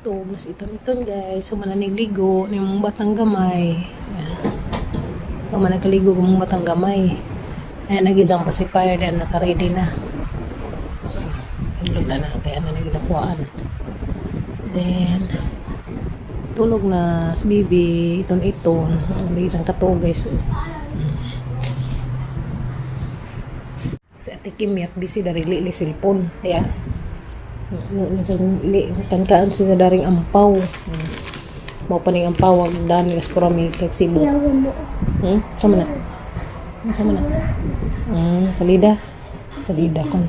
Ito, mas iton guys. So, mananigligo ni mong batang gamay. Kung managkaligo kung mong batang gamay. Ayan, nagijang pacifier din, naka-ready na. So, tulog na na. Kaya na nagilapuan. Then, tulog na si Bibi. Iton. Nagijang kato guys. Sa ati Kimyat, busy dari li silpon. Kaya, tangkaan siya daring ampaw. Mau paning ampaw, wag dani las porami flexible. Sama na. Sama na. Salida. Salida kon.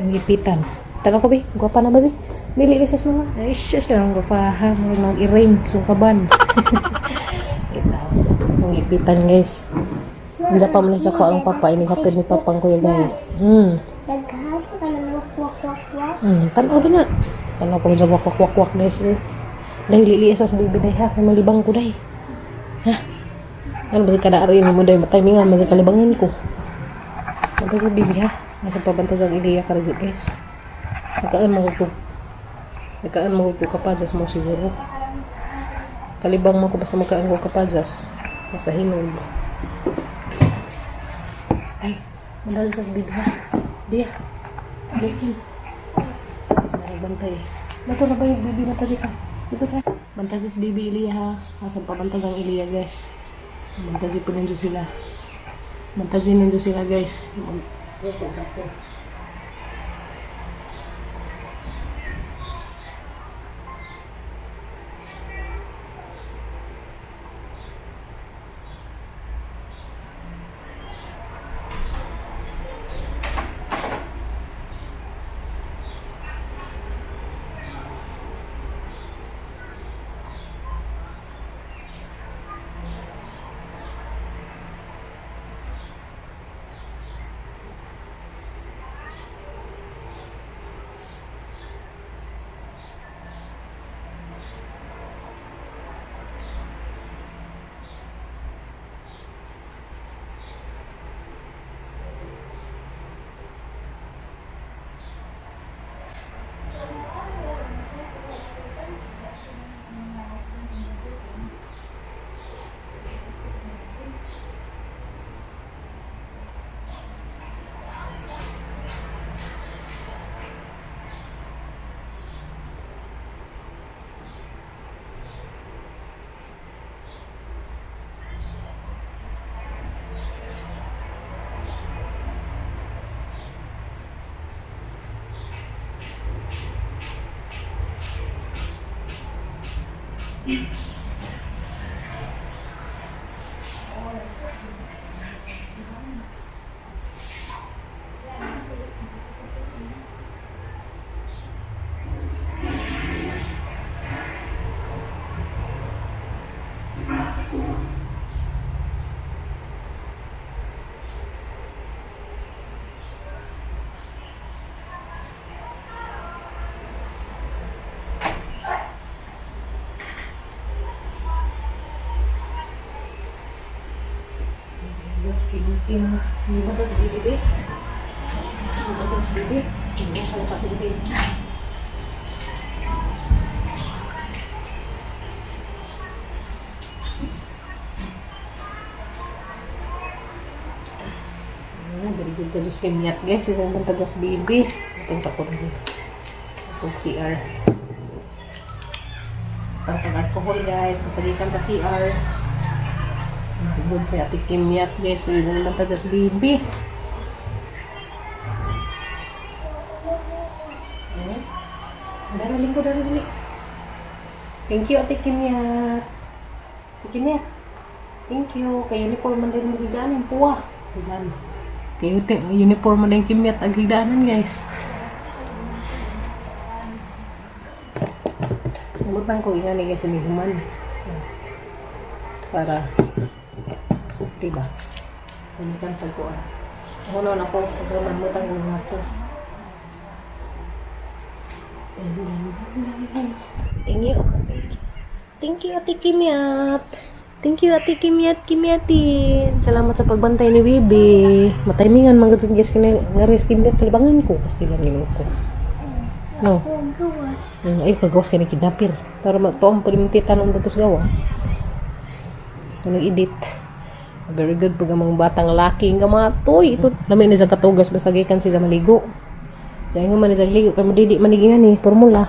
Ang ipitan. Tara ko bi, guwapa na ba bi? Bili ka sa mga. Ay, siya lang guwapahan. Mag-i-ring, sukaban. Kita. Ang ipitan guys. Hindi pa man sa ko ang papa. Ini kapit ni papang kuya guys. Naghahanap ka ng wakwak-wakwak. Tanaw din na. Tanaw ko dyan wakwak-wakwak guys. Dahil lili sa bibi dahi ha. May malibang ko dahi. Ha? Ano ba si kada arin mo dahi? Matimingan mo sa kalibangin ko. Banta sa bibi ha. Nasa pabanta sa iliya ka rin guys. Nagkaan mo ko kapadyas mo siguro. Kalibang mo ko basta magkaan ko kapadyas. Basta hinog. Ay, mandali sa bibi ha. Dia. Dia. Bantay. Bato na ba yung bibi na pasi ka? Ito ka. Bantay sa bibi Iliya ha. Asan pa bantay ang Iliya guys. Bantay po nandiyo sila. Bantay nandiyo sila guys. Sakto. Ini batas bibi. Ini batas bibi. Ini salah satu bibi. Dari juga jus Kimyat guys, isang tagas bibi. Ito sa kundi. Pag CR. Pag alcohol guys, masagikan pa CR. Tugod sa ati Kimyat guys, isang tagas bibi. Dari. Thank you ati Kimyat. Ati Kimyat. Thank you. Kay uniform man din magigdaan yung puwa. Silan. Kay uniform man din Kimyat agigdaanan guys. Butang ko ina ni guys ni human. Para diba? Ini kan pagkuan. Ano na po, pagkaman mo tang mga to. Thank you Ate Kimyat. Thank you Ate Kimyatin. Salamat sa pagbantay ni Bibi. Matimingan man gud guys kini ngaris Kimyat kalibangan ko pasti lang ko. No. gawas. Ay, kagawas ka ni kidnapper. Tara magtuong pa rin titanong datos gawas. Ito nag-edit. Very good pag ang mga batang laki nga mga toy. Ito, namin na sa katugas basta gikan siya maligo. Kaya nga man siya ligo. Kaya madidi manigingan ni formula.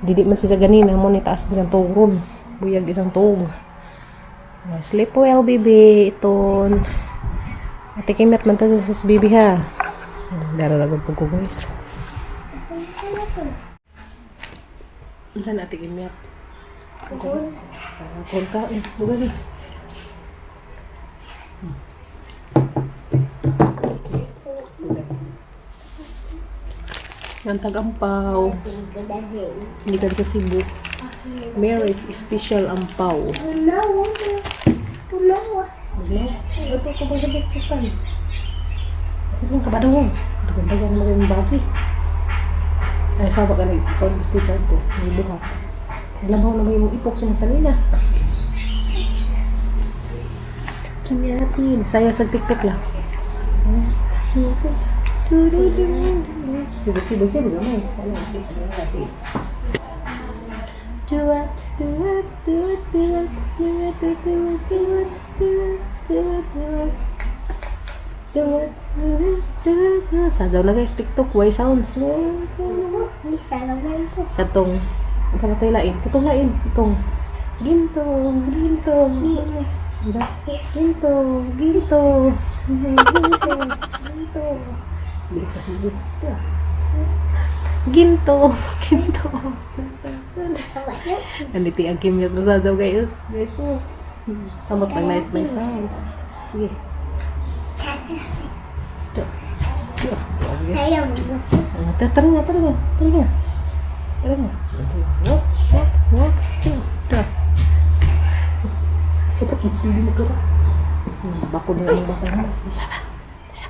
Didi man siya ganina. Mo ni taas isang turon. Buyag isang tug. Sleep well, baby. Ito. Ate Kimet man tayo sa baby ha. Dararagod po ko guys. Saan ate Kimet? Kung ka, buga di. Ang tag-ampaw. Hindi ka sa Cebu. Mary's special ampaw. Punawa. Ito ko ba sabi ko pa? Kasi kung kabado mo. Dagan-dagan mo yung bagi. Ay, sabak ka na ito. Gusto ka ito. May buhat. Labaw na may ipok sa masalina. Kinatin. Saya sa TikTok lang. Tiba-tiba siya gamay. Sajaw na guys TikTok. Why sounds? Isa naman po. Katong sama tayo lain. Katong lain. Katong gintong. Gintong. Gintong. Gintong. Ginto. Ginto. Anditi ang kimiyat mo sa daw kayo. Guys po. Samot lang nice sounds. Sige. Sayang mo. Tara nga. Walk. Dah. Cepat speed mo ka. Bako na yung baka mo. Bisa ba? Bisa.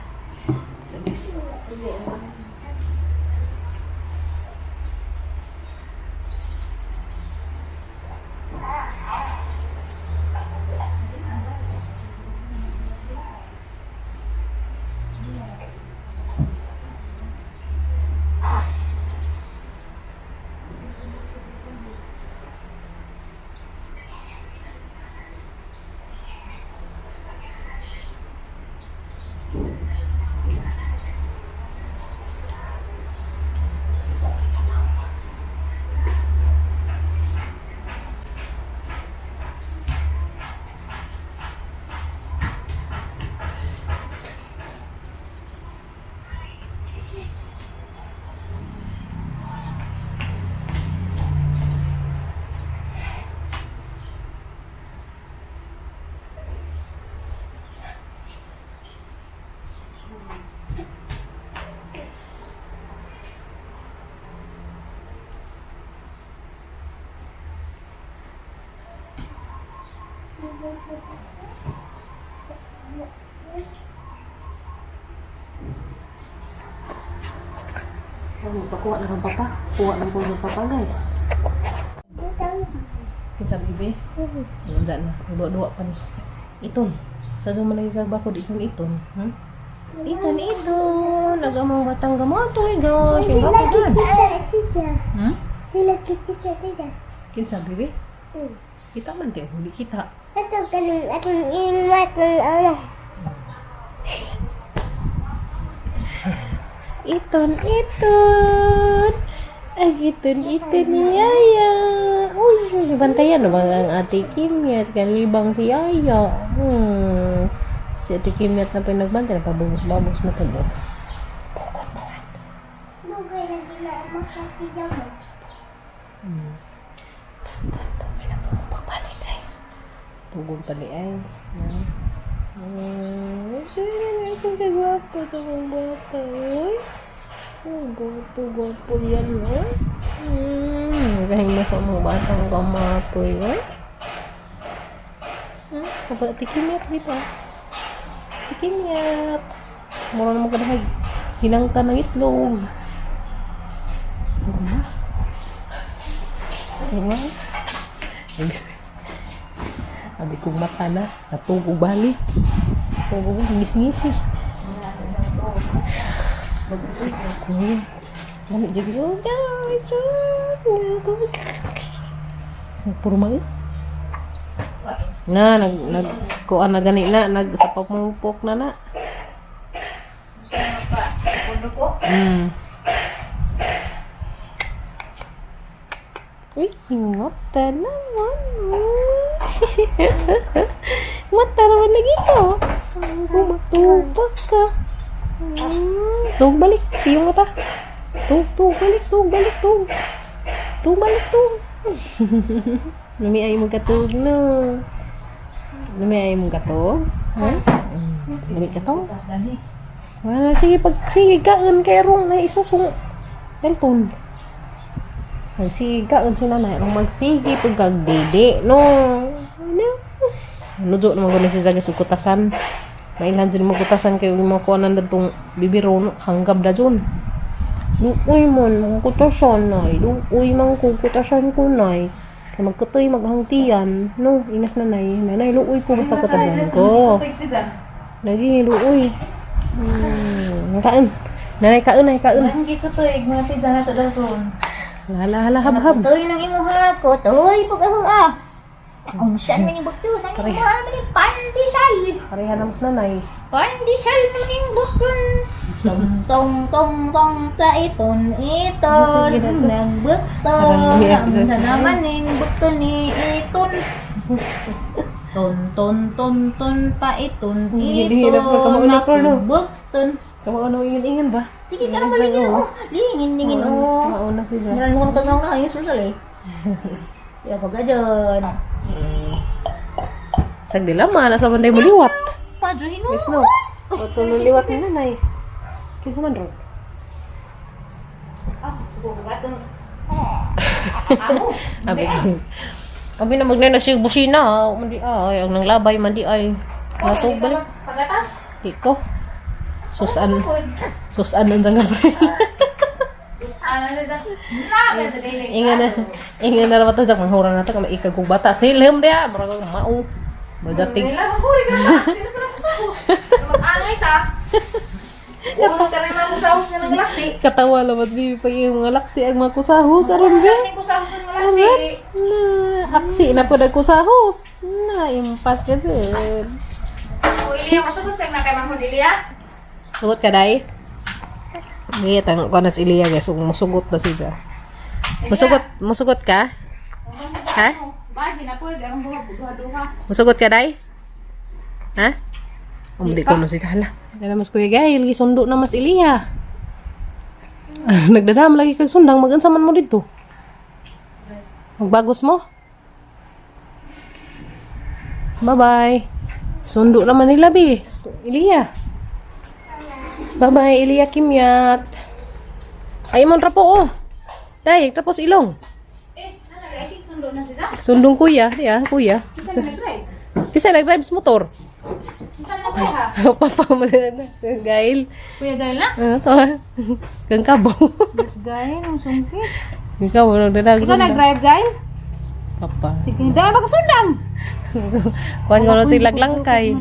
Pakuha na ng papa. Kuha ng po ng papa guys. Kinsa bibi? Nandiyan na. Dua-dua pa ni. Iton. Sa duman lagi kag bakod iton. Iton. Nagamang batang gamato guys. Yung bakod dan. Sila kita. Kinsa bibi? Kita man tayo. Hindi kita. Ito kanil. Atong inumat ng ano. Iton. Iton ni Yaya. Uy, bantayan na mga ang ate Kimyat. Kan libang si Yaya. Si ate Kimyat na pinagbantay. Napabubos-babos na po. Lugay na ginamakat si Jamo. May na po pagbalik guys. Tugong pali ay. Sige, kung kagwapo sa mga bata. Gwapo yan, no? Kahit nasa mga batang kamapoy, no? Kapag tikimyat dito. Tikimyat. Mura naman ka na hinangka ng itlog. Diba? Sabi kong mata na. Natugog balik. Natugog ngis-ngisi. Ano jadi yo? Puro mga. Na nag kuan na gani na nagsapok mupok na. Uy, mata naman. Mata naman lagi ko. Matubak ka. Tug balik, piyong mata. Tug balik. Tug balik. Nami ay mong katug no. Nami ay mong katug. Ha? Nami katug. Wala, sige kaon kay rong na isusong cellphone. Sige kaon si nanay rong magsige pag kagdede no. Ano do naman gani siya sa kutasan. Mailan jud mo kutasan kay mo kuanan dadtong bibiro no hanggab da jon. Luoy mon kutasan nay. Luoy man ko kutasan ko nay. Kay magkutoy maghangtiyan no inas nanay luoy ko basta kutasan ko. Lagi luoy. Kaon. Nanay kaon. Hindi ko to, mga tida na sa dalton. Hala, hab. Toy nang imuha ko, toy pag ako Ang saan man yung bukto, nang imuha naman yung pandesal. Pareha na mas nanay. Pandesal man yung bukton. Tong kaiton, nagbukton. Ang naman yung bukton ni iton. Ton paiton, bukton. Kamu ano ingin ba? Sige, karang malingin o. Lingin o. Mauna sila. Meron mo kang na ayos mo sali. Ya pag dyan. Sagdi lama na sa banday mo liwat. Pajuhin mo. Yes no. Patuloy liwat ni nanay. Kinsa man ro? Abi na magnay na siya busina. Mandi ay ang nanglabay mandi ay. Natog balik. Pagatas. Iko. Susan ang jangan Ingan na naman sa manghura natin kung maikagong bata. Silhim dia, marag mau. Majating. Sino pa nakusahos? Mag-angay ta. Ulo ka rin makusahos nga ng laksi. Katawa lamat bibi pa yung mga laksi ang mga kusahos. Aron ba? Hindi kusahos ng laksi. Aksi na po nagkusahos. Impas kasi. O Ilia, masubot ka na kay Mang Hudilia? Sugot ka, day? Ngiyat ang kanas Ilia, guys. Musugot ba siya? Musugot ka? Ha? Bahin na po, ang duha-duha. Musugot ka, day? Ha? Di ko na siya. Hala. Dala mas kuya Gail, gisundo na mas Ilia. Nagdadam lagi kag sundang, mag-ansaman mo dito. Magbagos mo? Bye-bye. Sundo naman nila, bis. Ilia. Bye-bye, Ilia Kimyat. Ay, mon rapo, oh. Day, tapos ilong. I think sundo na siya. Sundong kuya. Ya, kuya. Saan na nag-drive? Kasi nag-drive sa motor. Saan na po ha? Papa mo na si Gail. Kuya Gail na? Kang kabaw. Yes, Gail, ang sungkit. Ikaw, nagdadag. Ikaw nag-drive, Gail? Papa. Sige, dahil makasundang. Kuhan ko na silag langkay.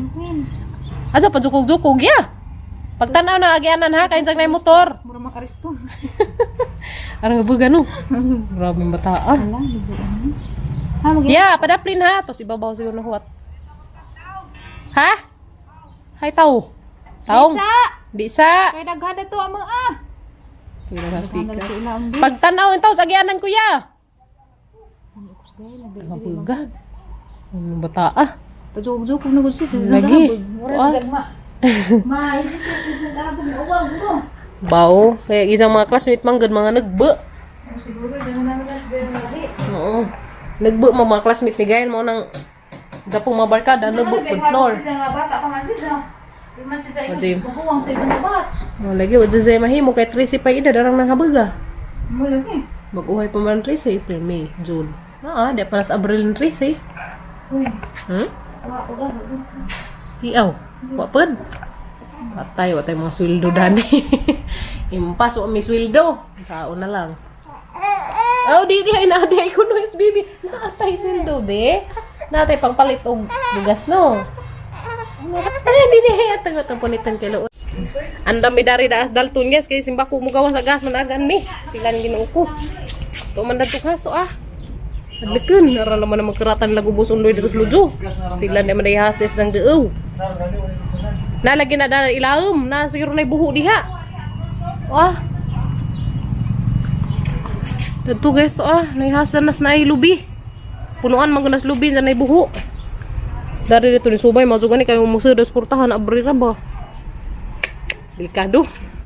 Asa pa jukog-jukog, ya? Pagtanaw na agyanan ha, kain sa motor. Mura makariston. Arang nga buga no. Grabe bataan. Wala, libuan. Ha, Ya, padaplin ha. Tapos ibabaw siguro na huwat. Ha? Hay tao. Taong. Di sa. Kaya naghada to ang mga Pagtanaw yung tao sa agyanan kuya. Arang buga. Ano bataa? Pajog-jog kung nagulsi. Lagi. Mura nagagma. Ma, isip ko sa kahapon ni Uwag, bro. Bao. Kaya isang mga classmate manggod mga nagbe. Siguro, dyan na naman sa lagi. Oo. Nagbe mga classmate ni Gail mo nang dapong mabarkada nagbe po floor. Siya nga bata pa man siya. Di man siya Majim. magkuwang sa ibang batch. Lagi wa jay mahimo kay Tracy pa ida darang nang habaga. Mo lagi. Mag-uhay pa man Tracy April, May, June. Di palas Abril ng Tracy. Uy, Hmm? wala. Iyaw. Wapad. Watay mga sweldo dani. Impas wa may sweldo. Sao na lang. Oh, di ay na di ay kuno is baby. Natay sweldo be. Natay pangpalit og bugas no. Ay di ni atang palitan kay Andam mi dari daas dalton guys kay simbako mo gawas sa gas managan mi. Silan Ginoo ko. To man dadto kaso Adleken nara naman ang magkeratan lagu bus undoy dito lujo. Silan na maday hasdes ng deuw. Nalagi na da ilaum na siguro na buho diha. Wah. Dadto guys to nay hasdan nas nay lubi. Punuan manggunas lubi sa nay buho. Dari dito ni subay masugan ni kayo musudos portahan abri ra ba. Delikado.